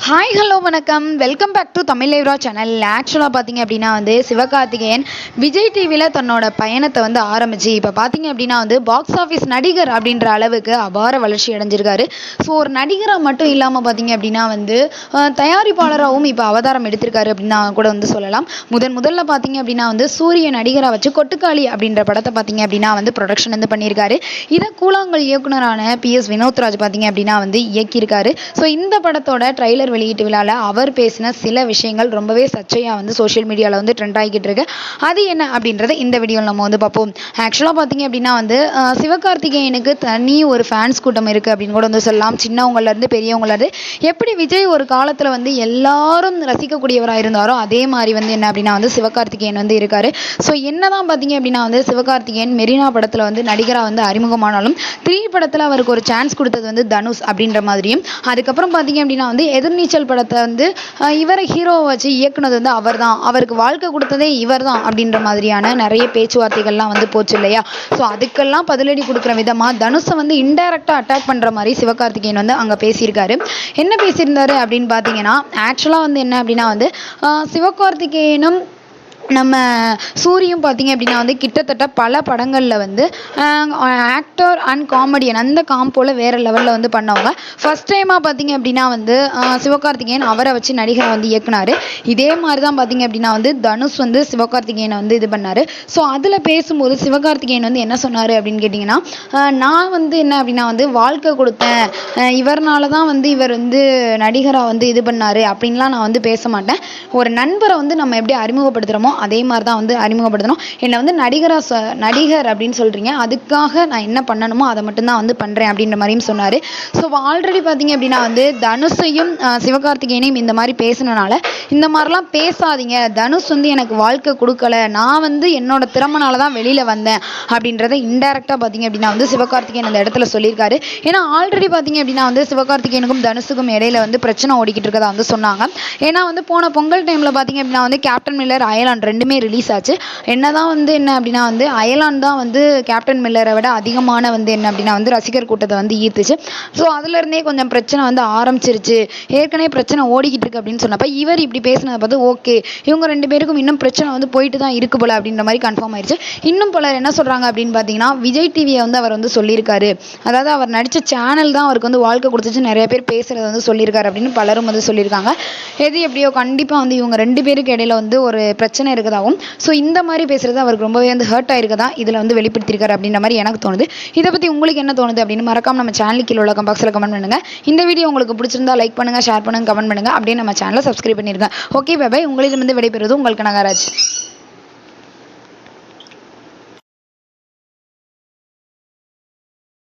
Hi hello வணக்கம், welcome back to Tamil லைவ்ரா channel. ஆக்சுவலாக பார்த்தீங்க அப்படின்னா சிவகார்த்திகேயன் விஜய் டிவியில் தன்னோட பயணத்தை ஆரம்பிச்சு இப்போ பார்த்தீங்க அப்படின்னா பாக்ஸ் ஆஃபீஸ் நடிகர் அப்படின்ற அளவுக்கு அபார வளர்ச்சி அடைஞ்சிருக்காரு. ஸோ ஒரு நடிகராக மட்டும் இல்லாமல் பார்த்தீங்க அப்படின்னா தயாரிப்பாளராகவும் இப்போ அவதாரம் எடுத்திருக்காரு அப்படின்னு கூட சொல்லலாம். முதல்ல பார்த்தீங்க அப்படின்னா சூரிய நடிகராக வச்சு கொட்டுக்காளி அப்படின்ற படத்தை பார்த்தீங்க அப்படின்னா ப்ரொடக்ஷன் பண்ணியிருக்காரு. இதை கூழாங்கல் இயக்குனரான PS வினோத்ராஜ் பார்த்தீங்க அப்படின்னா இயக்கியிருக்காரு. ஸோ இந்த படத்தோட ட்ரைலர் வெளியீட்டு விழாவில் அவர் பேசின சில விஷயங்கள் ரொம்பவே சர்ச்சையாக சோஷியல் மீடியாவில் ட்ரெண்ட் ஆகிக்கிட்டு இருக்கு. அது என்ன அப்படின்றத இந்த வீடியோவில் நம்ம பார்ப்போம். ஆக்சுவலாக பார்த்தீங்க அப்படின்னா சிவகார்த்திகேயனுக்கு தனி ஒரு ஃபேன்ஸ் கூட்டம் இருக்குது அப்படின்னு கூட சொல்லலாம். சின்னவங்கலேருந்து பெரியவங்கலேருந்து எப்படி விஜய் ஒரு காலத்தில் எல்லாரும் ரசிக்கக்கூடியவராக இருந்தாரோ அதே மாதிரி என்ன அப்படின்னா சிவகார்த்திகேயன் இருக்காரு. ஸோ என்னதான் பார்த்தீங்க அப்படின்னா சிவகார்த்திகேயன் மெரினா படத்தில் நடிகராக அறிமுகமானாலும் 3 படத்தில் அவருக்கு ஒரு சான்ஸ் கொடுத்தது தனுஷ் அப்படின்ற மாதிரியும், அதுக்கப்புறம் பார்த்தீங்க அப்படின்னா எதிர்நீச்சல் படத்தை இவரை ஹீரோவை வச்சு இயக்குனது அவர் தான், அவருக்கு வாழ்க்கை கொடுத்ததே இவர் தான் அப்படின்ற மாதிரியான நிறைய பேச்சுவார்த்தைகள்லாம் போச்சு இல்லையா. ஸோ அதுக்கெல்லாம் பதிலடி கொடுக்குற விதமாக தனுஷை இன்டைரக்டாக அட்டாக் பண்ணுற மாதிரி சிவகார்த்திகேயன் அங்கே பேசியிருக்காரு. என்ன பேசியிருந்தாரு அப்படின்னு பார்த்தீங்கன்னா, ஆக்சுவலாக என்ன அப்படின்னா சிவகார்த்திகேயனும் நம்ம சூரியும் பார்த்தீங்க அப்படின்னா கிட்டத்தட்ட பல படங்களில் ஆக்டர் அண்ட் காமெடியன் அந்த காம்போல வேறு லெவலில் பண்ணவங்க. ஃபஸ்ட் டைமாக பார்த்தீங்க அப்படின்னா சிவகார்த்திகேயன் அவரை வச்சு நடிகரை இயக்குனார். இதே மாதிரி தான் பார்த்தீங்க அப்படின்னா தனுஷ் சிவகார்த்திகேயனை இது பண்ணார். ஸோ அதில் பேசும்போது சிவகார்த்திகேயன் என்ன சொன்னார் அப்படின்னு கேட்டிங்கன்னா, நான் என்ன அப்படின்னா வாழ்க்கை கொடுத்தேன், இவர்னால தான் இவர் நடிகராக இது பண்ணார் அப்படின்லாம் நான் பேச மாட்டேன். ஒரு நண்பரை நம்ம எப்படி அறிமுகப்படுத்துகிறோமோ அதே மாதிரி தான் அறிமுகப்படுத்தணும். என்னை நடிகர் அப்படின்னு சொல்கிறீங்க, அதுக்காக நான் என்ன பண்ணணுமோ அதை மட்டும்தான் பண்ணுறேன் அப்படின்ற மாதிரியும் சொன்னார். ஸோ ஆல்ரெடி பார்த்தீங்க அப்படின்னா தனுஷையும் சிவகார்த்திகேயனையும் இந்த மாதிரி பேசினால இந்த மாதிரிலாம் பேசாதீங்க, தனுஷ் எனக்கு வாழ்க்கை கொடுக்கல, நான் என்னோட திறமனால தான் வெளியில் வந்தேன் அப்படின்றத இன்டெரக்டாக பார்த்தீங்க அப்படின்னா சிவகார்த்திகேயன் அந்த இடத்துல சொல்லியிருக்காரு. ஏன்னா ஆல்ரெடி பார்த்தீங்க அப்படின்னா சிவகார்த்திகேயனுக்கும் தனுஷுக்கும் இடையில பிரச்சனை ஓடிக்கிட்டு இருக்கதா சொன்னாங்க. ஏன்னா போன பொங்கல் டைமில் பார்த்தீங்க அப்படின்னா கேப்டன் மில்லர் அயலான் ரெண்டுமே ரிலீஸ் ஆச்சு. என்னதான் என்ன அப்படின்னா அயலான் தான் கேப்டன் மில்லரை விட அதிகமான என்ன அப்படின்னா ரசிகர் கூட்டத்தை ஈர்த்துச்சு. ஸோ அதுலேருந்தே கொஞ்சம் பிரச்சனை ஆரம்பிச்சிருச்சு, ஏற்கனவே பிரச்சனை ஓடிக்கிட்டு இருக்கு அப்படின்னு சொன்னப்போ இவர் இப்படி பேசினதை பார்த்து ஓகே இவங்க 2 பேருக்கும் இன்னும் பிரச்சனை போயிட்டு தான் இருக்கு போல அப்படின்ற மாதிரி கன்ஃபார்ம் ஆயிடுச்சு. இன்னும் பலர் என்ன சொல்கிறாங்க அப்படின்னு பார்த்தீங்கன்னா, விஜய் டிவியை அவர் சொல்லியிருக்காரு, அதாவது அவர் நடித்த சேனல் தான் அவருக்கு வாழ்க்கை கொடுத்துச்சு, நிறைய பேர் பேசுகிறத சொல்லியிருக்காரு அப்படின்னு பலரும் சொல்லியிருக்காங்க. எது எப்படியோ கண்டிப்பாக இவங்க 2 பேருக்கு இடையில ஒரு பிரச்சனை இருக்கதாகவும், ஸோ இந்த மாதிரி பேசுறது அவருக்கு ரொம்பவே ஹர்ட் ஆயிருக்கதா இதில் வெளிப்படுத்தியிருக்காரு அப்படின்ற மாதிரி எனக்கு தோணுது. இதை பற்றி உங்களுக்கு என்ன தோணுது அப்படின்னு மறக்காம நம்ம சேனலுக்கு கீழே உள்ள பாக்ஸில் கமெண்ட் பண்ணுங்க. இந்த வீடியோ உங்களுக்கு பிடிச்சிருந்தா லைக் பண்ணுங்க, ஷேர் பண்ணுங்க, கமெண்ட் பண்ணுங்க, அப்படியே நம்ம சேனலை சப்ஸ்கிரைப் பண்ணிருங்க. Okay bye bye. உங்களிடமிருந்து விடைபெறுவது உங்கள் கனகராஜ்.